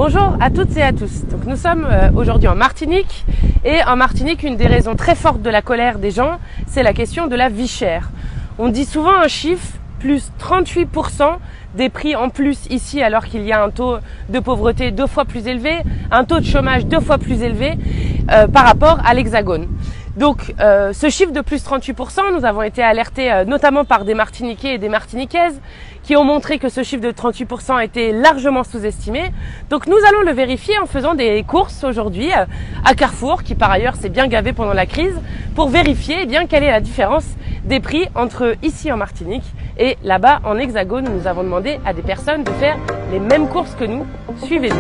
Bonjour à toutes et à tous. Donc nous sommes aujourd'hui en Martinique et en Martinique, une des raisons très fortes de la colère des gens, c'est la question de la vie chère. On dit souvent un chiffre, plus 38% des prix en plus ici, alors qu'il y a un taux de pauvreté 2 fois plus élevé, un taux de chômage 2 fois plus élevé par rapport à l'Hexagone. Donc ce chiffre de plus 38%, nous avons été alertés notamment par des Martiniquais et des Martiniquaises qui ont montré que ce chiffre de 38% était largement sous-estimé. Donc nous allons le vérifier en faisant des courses aujourd'hui à Carrefour, qui par ailleurs s'est bien gavé pendant la crise, pour vérifier quelle est la différence des prix entre ici en Martinique et là-bas en Hexagone. Nous avons demandé à des personnes de faire les mêmes courses que nous. Suivez-nous.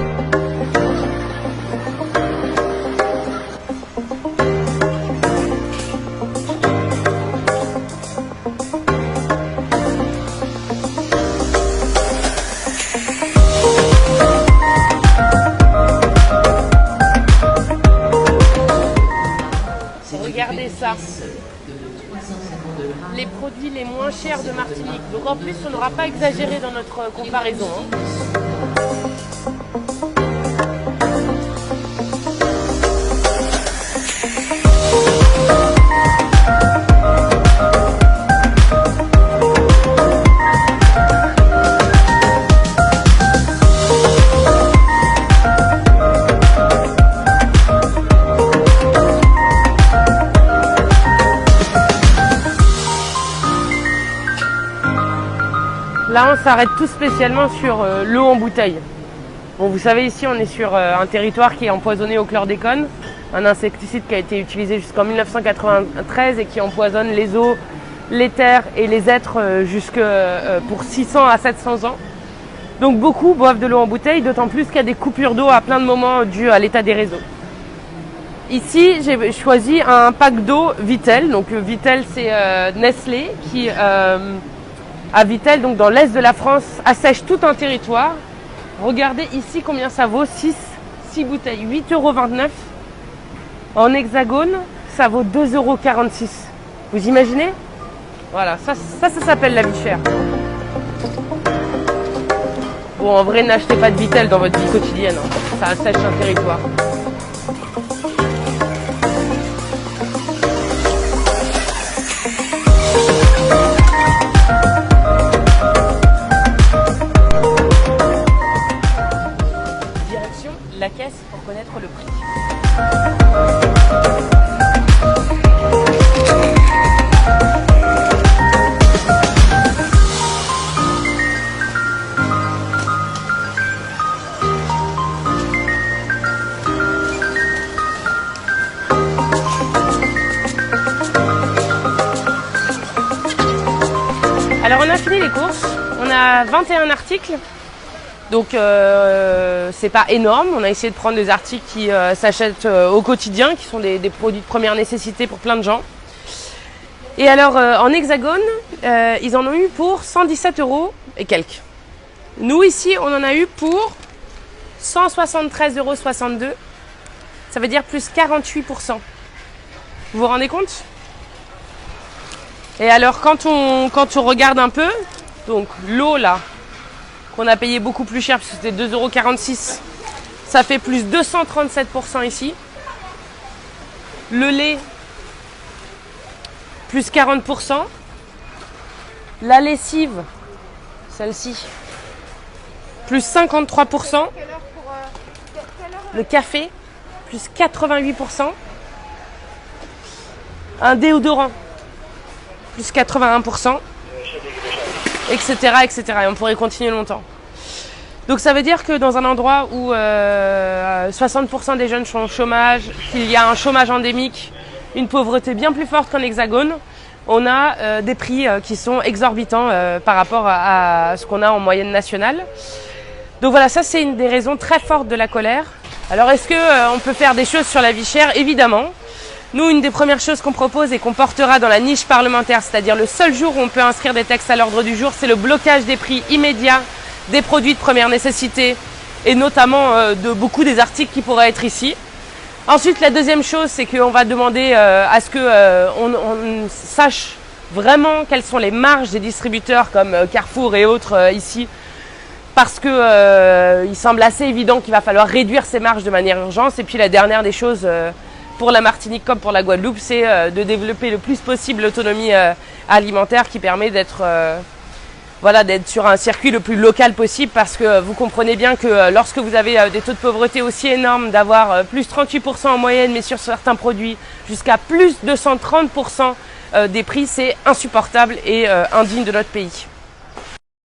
Regardez ça, les produits les moins chers de Martinique. Donc en plus, on n'aura pas exagéré dans notre comparaison. Là, on s'arrête tout spécialement sur l'eau en bouteille. Bon, vous savez, ici, on est sur un territoire qui est empoisonné au chlordécone, un insecticide qui a été utilisé jusqu'en 1993 et qui empoisonne les eaux, les terres et les êtres pour 600 à 700 ans. Donc beaucoup boivent de l'eau en bouteille, d'autant plus qu'il y a des coupures d'eau à plein de moments dues à l'état des réseaux. Ici, j'ai choisi un pack d'eau Vittel. Donc Vittel, c'est Nestlé qui... à Vittel, donc dans l'est de la France, assèche tout un territoire. Regardez ici combien ça vaut, 6 bouteilles, 8,29 €. En Hexagone, ça vaut 2,46 €. Vous imaginez? Voilà, ça s'appelle la vie chère. Bon, en vrai, n'achetez pas de Vittel dans votre vie quotidienne, hein. Ça assèche un territoire. La caisse pour connaître le prix. Alors on a fini les courses, on a 21 articles. Donc c'est pas énorme, on a essayé de prendre des articles qui s'achètent au quotidien, qui sont des produits de première nécessité pour plein de gens. Et alors en Hexagone, ils en ont eu pour 117 € et quelques. Nous ici, on en a eu pour 173,62 €. Ça veut dire plus 48%. Vous vous rendez compte? Et alors quand on regarde un peu, donc l'eau là, qu'on a payé beaucoup plus cher, puisque c'était 2,46 €. Ça fait plus 237% ici. Le lait, plus 40%. La lessive, celle-ci, plus 53%. Le café, plus 88%. Un déodorant, plus 81%. Etc., etc. Et on pourrait continuer longtemps. Donc ça veut dire que dans un endroit où 60% des jeunes sont au chômage, qu'il y a un chômage endémique, une pauvreté bien plus forte qu'en Hexagone, on a des prix qui sont exorbitants par rapport à ce qu'on a en moyenne nationale. Donc voilà, ça c'est une des raisons très fortes de la colère. Alors est-ce qu'on peut faire des choses sur la vie chère? Évidemment. Nous, une des premières choses qu'on propose et qu'on portera dans la niche parlementaire, c'est-à-dire le seul jour où on peut inscrire des textes à l'ordre du jour, c'est le blocage des prix immédiats des produits de première nécessité et notamment de beaucoup des articles qui pourraient être ici. Ensuite, la deuxième chose, c'est qu'on va demander à ce qu'on sache vraiment quelles sont les marges des distributeurs comme Carrefour et autres ici parce que il semble assez évident qu'il va falloir réduire ces marges de manière urgente. Et puis la dernière des choses pour la Martinique comme pour la Guadeloupe, c'est de développer le plus possible l'autonomie alimentaire qui permet d'être d'être sur un circuit le plus local possible, parce que vous comprenez bien que lorsque vous avez des taux de pauvreté aussi énormes, d'avoir plus 38% en moyenne, mais sur certains produits jusqu'à plus 230% des prix, c'est insupportable et indigne de notre pays.